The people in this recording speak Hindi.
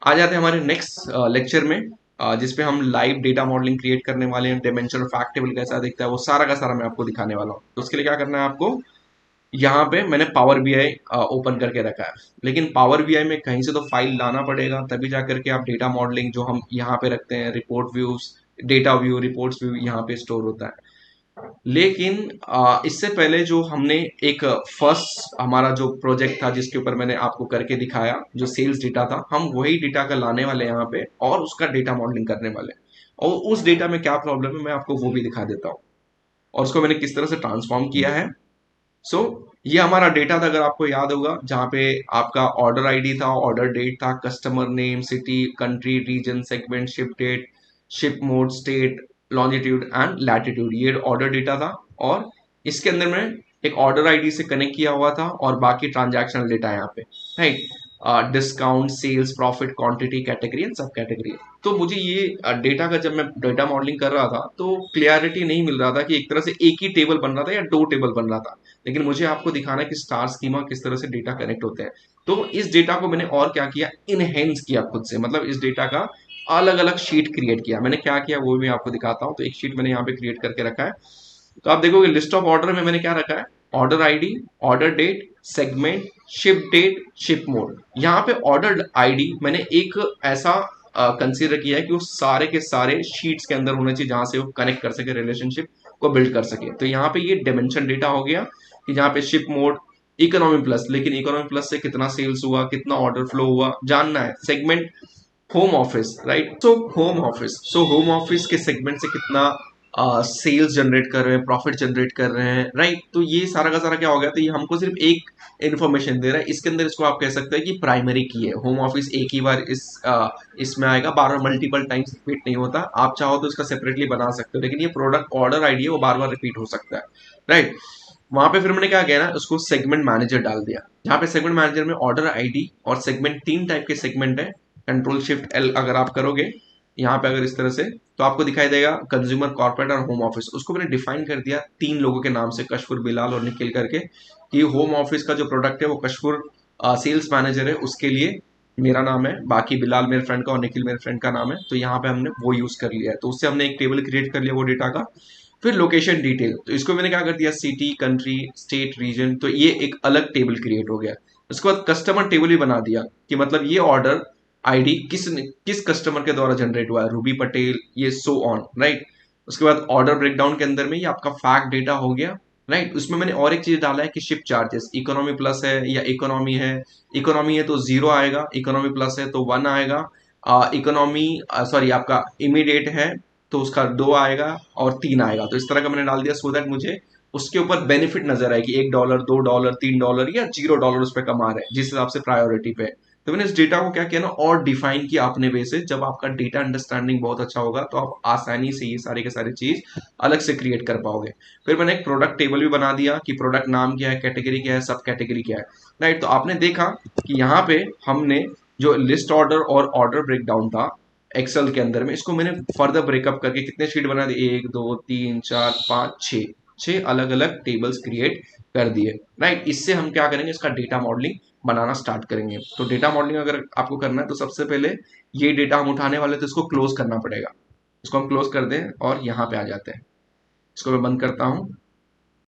आ जाते हैं हमारे नेक्स्ट लेक्चर में, जिसपे हम लाइव डेटा मॉडलिंग क्रिएट करने वाले हैं। डायमेंशन और फैक्ट टेबल कैसा दिखता है वो सारा का सारा मैं आपको दिखाने वाला हूँ। तो उसके लिए क्या करना है आपको, यहाँ पे मैंने पावर बीआई ओपन करके रखा है, लेकिन पावर बीआई में कहीं से तो फाइल लाना पड़ेगा, तभी जा करके आप डेटा मॉडलिंग जो हम यहाँ पे रखते हैं, report views, data view, reports view यहाँ पे स्टोर होता है। लेकिन इससे पहले जो हमने एक फर्स्ट हमारा जो प्रोजेक्ट था जिसके ऊपर मैंने आपको करके दिखाया, जो सेल्स डेटा था, हम वही डेटा का लाने वाले हैं यहाँ पे और उसका डेटा मॉडलिंग करने वाले हैं। और उस डेटा में क्या प्रॉब्लम है मैं आपको वो भी दिखा देता हूँ, और उसको मैंने किस तरह से ट्रांसफॉर्म किया है। सो ये हमारा डेटा था, अगर आपको याद होगा, जहाँ पे आपका ऑर्डर आईडी था, ऑर्डर डेट था, customer name, city, country, region, segment, ship date, ship mode, state, longitude and latitude, ये ऑर्डर डेटा था। और इसके अंदर में एक ऑर्डर आईडी से कनेक्ट किया हुआ था और बाकी ट्रांजैक्शनल डेटा यहाँ पे, right. Discount, sales, profit, quantity, category and sub category. तो मुझे ये डेटा का, जब मैं डेटा मॉडलिंग कर रहा था तो क्लियरिटी नहीं मिल रहा था कि एक तरह से एक ही टेबल बन रहा था या दो टेबल बन रहा था, लेकिन मुझे आपको दिखाना है कि स्टार स्कीमा किस तरह से डेटा कनेक्ट होते हैं। तो इस डेटा को मैंने और क्या किया, इनहेंस किया खुद से, मतलब इस डेटा का अलग अलग शीट क्रिएट किया। मैंने क्या किया वो भी आपको दिखाता हूँ। तो एक शीट मैंने यहाँ पे क्रिएट करके रखा है। तो आप देखोगे लिस्ट ऑफ ऑर्डर में मैंने क्या रखा है, order ID, order date, segment, ship date, ship mode. यहाँ पे ऑर्डर आईडी मैंने एक ऐसा कंसीडर किया है कि वो सारे के सारे शीट्स के अंदर होने चाहिए जहां से वो कनेक्ट कर सके, रिलेशनशिप को बिल्ड कर सके। तो यहाँ पे ये डायमेंशन डेटा हो गया कि जहाँ पे शिप मोड इकोनॉमी प्लस, लेकिन इकोनॉमी प्लस से कितना सेल्स हुआ, कितना ऑर्डर फ्लो हुआ जानना है। Segment home office, right. So home office के सेगमेंट से कितना सेल्स जनरेट कर रहे हैं, प्रॉफिट जनरेट कर रहे हैं, राइट। तो ये सारा का सारा क्या हो गया, तो ये हमको सिर्फ एक इन्फॉर्मेशन दे रहा है। इसके अंदर इसको आप कह सकते हैं कि प्राइमरी की है। होम ऑफिस एक ही बार इसमें आएगा, बार बार मल्टीपल टाइम्स रिपीट नहीं होता। आप चाहो तो इसका सेपरेटली बना सकते हो, लेकिन ये प्रोडक्ट ऑर्डर आईडी है, वो बार बार रिपीट हो सकता है, राइट। वहां पे फिर मैंने क्या किया ना, उसको सेगमेंट मैनेजर डाल दिया, जहां पे सेगमेंट मैनेजर में ऑर्डर आईडी और सेगमेंट, तीन टाइप के सेगमेंट है। कंट्रोल शिफ्ट एल अगर आप करोगे यहाँ पे, अगर इस तरह से, तो आपको दिखाई देगा कंज्यूमर, कॉर्पोरेट और होम ऑफिस। उसको मैंने डिफाइन कर दिया तीन लोगों के नाम से, कशफुर, बिलाल और निखिल करके, कि होम ऑफिस का जो प्रोडक्ट है वो कशफुर सेल्स मैनेजर है, उसके लिए मेरा नाम है, बाकी बिलाल मेरे फ्रेंड का और निखिल मेरे फ्रेंड का नाम है। तो यहाँ पे हमने वो यूज कर लिया है। तो उससे हमने एक टेबल क्रिएट कर लिया वो डेटा का। फिर लोकेशन डिटेल, तो इसको मैंने क्या कर दिया, सिटी, कंट्री, स्टेट, रीजन, तो ये एक अलग टेबल क्रिएट हो गया। उसके बाद कस्टमर टेबल भी बना दिया कि मतलब ये ऑर्डर आईडी किस कस्टमर के द्वारा जनरेट हुआ है, रूबी पटेल, ये सो ऑन, राइट। उसके बाद ऑर्डर ब्रेकडाउन के अंदर में ये आपका फैक्ट डेटा हो गया, राइट। उसमें मैंने और एक चीज डाला है कि शिप चार्जेस, इकोनॉमी प्लस है या इकोनॉमी है। इकोनॉमी है तो 0 आएगा, इकोनॉमी प्लस है तो 1 आएगा। इकोनॉमी सॉरी आपका इमीडिएट है तो उसका 2 आएगा और 3 आएगा। तो इस तरह का मैंने डाल दिया, सो दैट मुझे उसके ऊपर बेनिफिट नजर आए कि $1, $2, $3 या $0 उस पर कमा रहे हैं, जिस हिसाब से प्रायोरिटी पे। तो मैंने इस डेटा को क्या किया ना, और डिफाइन किया अपने वे से। जब आपका डेटा अंडरस्टैंडिंग बहुत अच्छा होगा तो आप आसानी से ये सारे के सारे चीज अलग से क्रिएट कर पाओगे। फिर मैंने एक प्रोडक्ट टेबल भी बना दिया कि प्रोडक्ट नाम क्या है, कैटेगरी क्या है, सब कैटेगरी क्या है, राइट। तो आपने देखा कि यहाँ पे हमने जो लिस्ट ऑर्डर और ऑर्डर ब्रेकडाउन था एक्सेल के अंदर में, इसको मैंने फर्दर ब्रेकअप करके कितने शीट बना दिए, 1 2 3 4 5 6, 6 अलग अलग टेबल्स क्रिएट कर दिए, राइट। इससे हम क्या करेंगे, इसका डेटा मॉडलिंग बनाना स्टार्ट करेंगे। तो डेटा मॉडलिंग अगर आपको करना है तो सबसे पहले ये डेटा हम उठाने वाले तो इसको क्लोज करना पड़ेगा। इसको हम क्लोज कर दें और यहाँ पे आ जाते हैं। इसको मैं बंद करता हूँ।